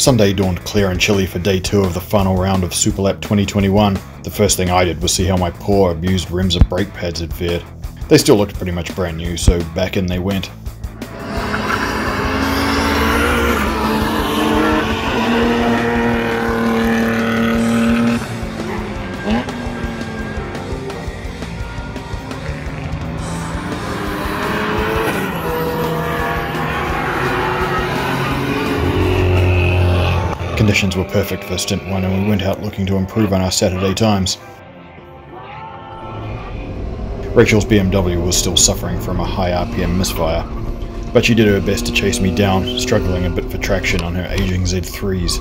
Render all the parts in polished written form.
Sunday dawned clear and chilly for day 2 of the final round of Superlap 2021. The first thing I did was see how my poor, abused rims of brake pads had fared. They still looked pretty much brand new, so back in they went. Conditions were perfect for stint 1 and we went out looking to improve on our Saturday times. Rachel's BMW was still suffering from a high RPM misfire, but she did her best to chase me down, struggling a bit for traction on her aging Z3s.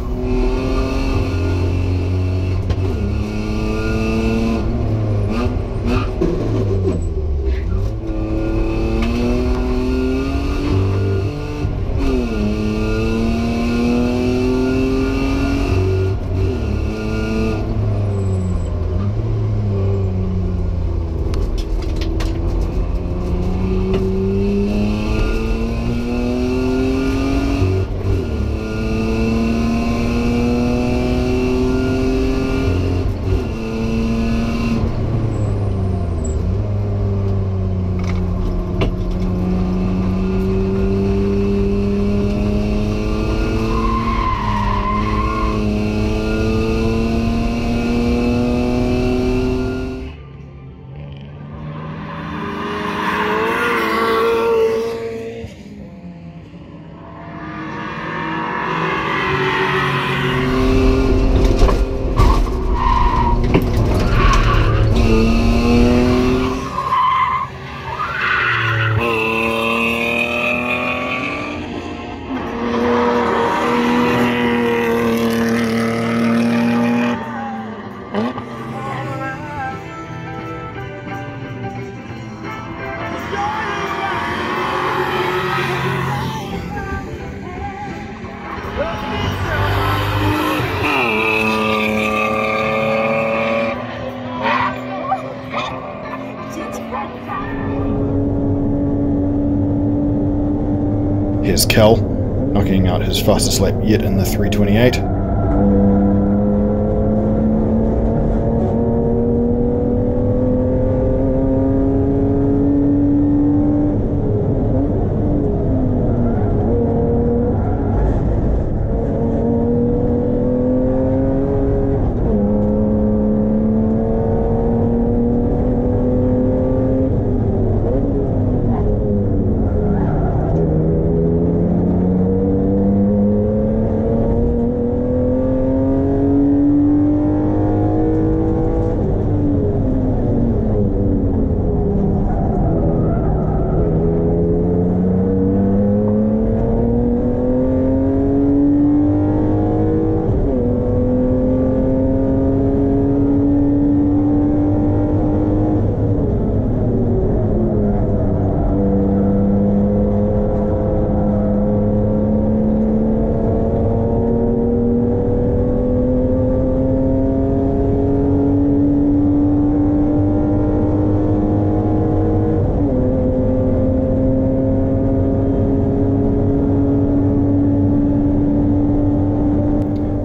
Here's Cal, knocking out his fastest lap yet in the 3:28.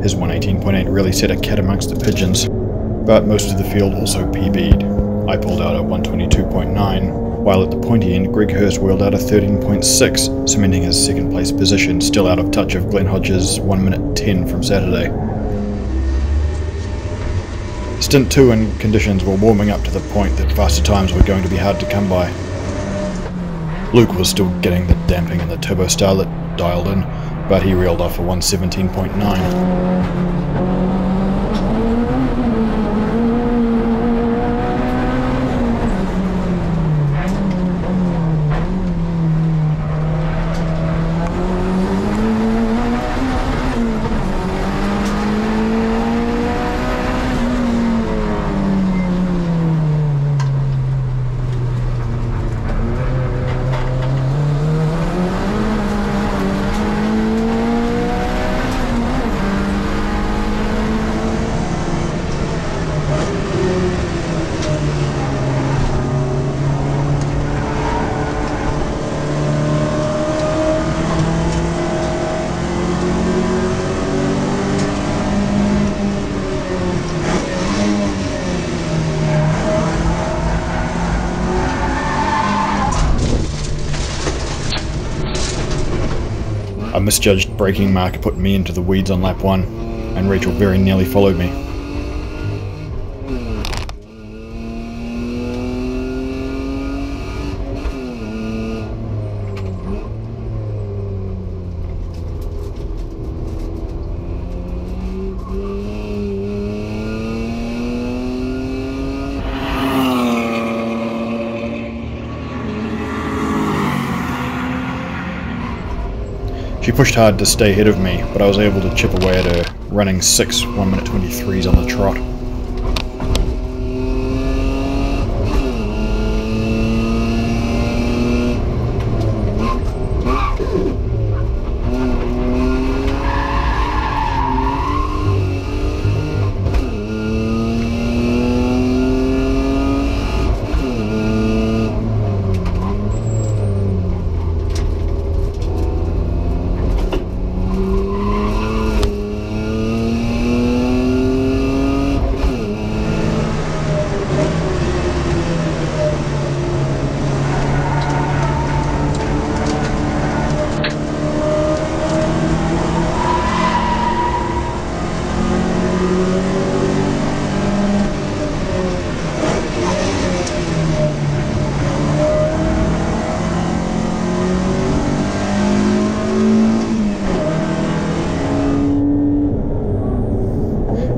His 118.8 really set a cat amongst the pigeons, but most of the field also PB'd. I pulled out a 122.9, while at the pointy end Greg Hurst wheeled out a 13.6, cementing his second place position, still out of touch of Glenn Hodges' 1 minute 10 from Saturday. Stint 2 and conditions were warming up to the point that faster times were going to be hard to come by. Luke was still getting the damping and the turbo starlet dialed in, but he reeled off a 117.9. misjudged braking marker put me into the weeds on lap 1, and Rachel very nearly followed me. She pushed hard to stay ahead of me, but I was able to chip away at her, running 6 1-minute 23s on the trot.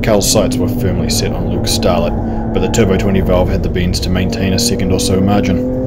Cal's sights were firmly set on Luke's Starlet, but the Turbo 20 valve had the beans to maintain a second or so margin.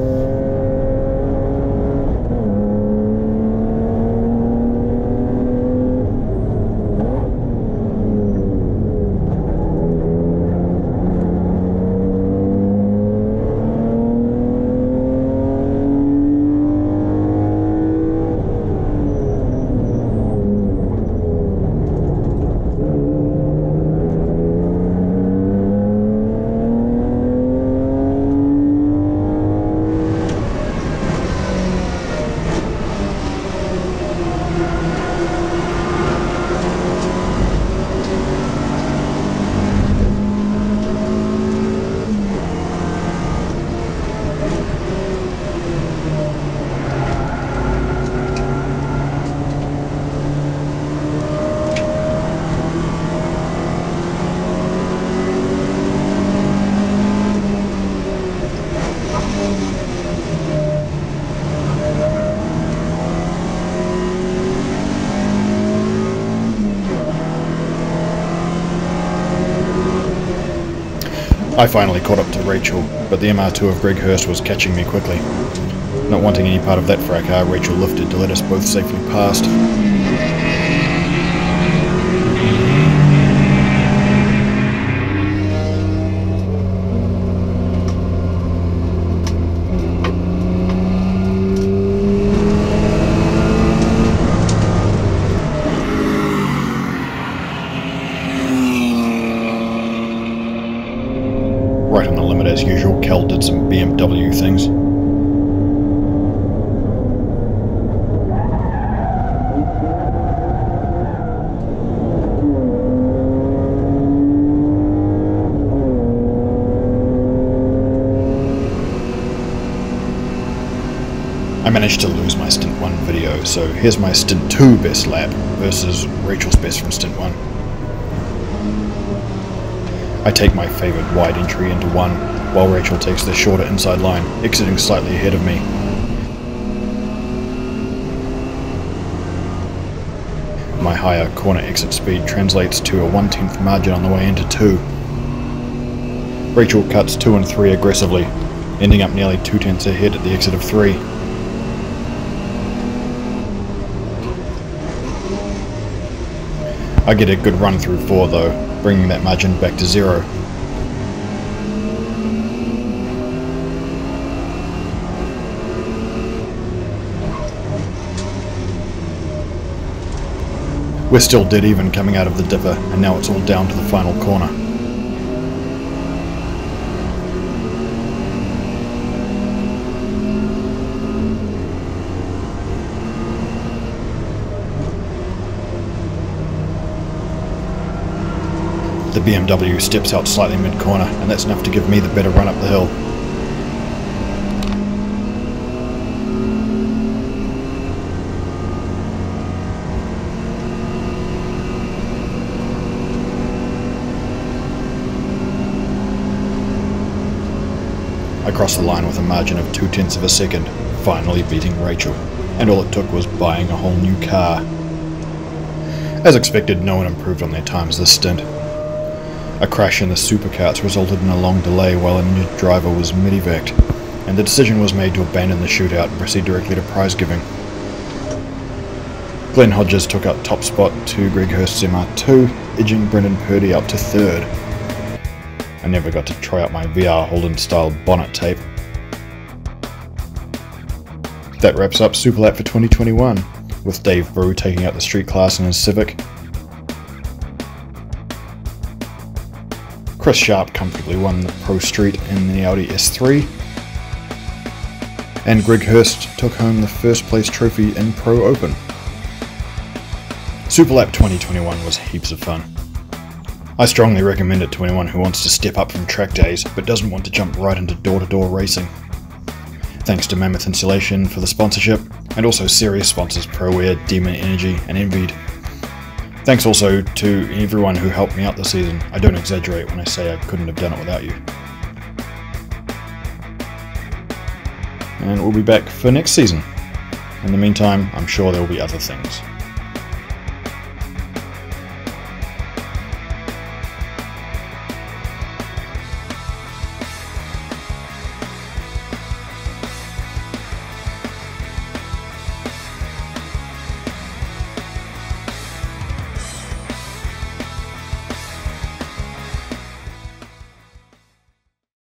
I finally caught up to Rachel, but the MR2 of Greg Hurst was catching me quickly. Not wanting any part of that fracas, Rachel lifted to let us both safely past. Right on the limit as usual, Cal did some BMW things. I managed to lose my Stint 1 video, so here's my Stint 2 best lap versus Rachel's best from Stint 1. I take my favoured wide entry into 1, while Rachel takes the shorter inside line, exiting slightly ahead of me. My higher corner exit speed translates to a 1/10 margin on the way into 2. Rachel cuts 2 and 3 aggressively, ending up nearly 2/10 ahead at the exit of 3. I get a good run through 4 though, bringing that margin back to 0. We're still dead even coming out of the dipper, and now it's all down to the final corner. The BMW steps out slightly mid-corner, and that's enough to give me the better run up the hill. I crossed the line with a margin of 0.2 of a second, finally beating Rachel, and all it took was buying a whole new car. As expected, no one improved on their times this stint. A crash in the supercarts resulted in a long delay while an injured driver was medevaced, and the decision was made to abandon the shootout and proceed directly to prize giving. Glenn Hodges took out top spot to Greg Hurst's MR2, edging Brendan Purdy up to third. I never got to try out my VR Holden style bonnet tape. That wraps up Superlap for 2021, with Dave Brew taking out the street class in his Civic. Chris Sharp comfortably won the Pro Street in the Audi S3. And Greg Hurst took home the first place trophy in Pro Open. Superlap 2021 was heaps of fun. I strongly recommend it to anyone who wants to step up from track days but doesn't want to jump right into door-to-door racing. Thanks to Mammoth Insulation for the sponsorship, and also serious sponsors ProAir, Demon Energy and Envied. Thanks also to everyone who helped me out this season. I don't exaggerate when I say I couldn't have done it without you. And we'll be back for next season. In the meantime, I'm sure there will be other things.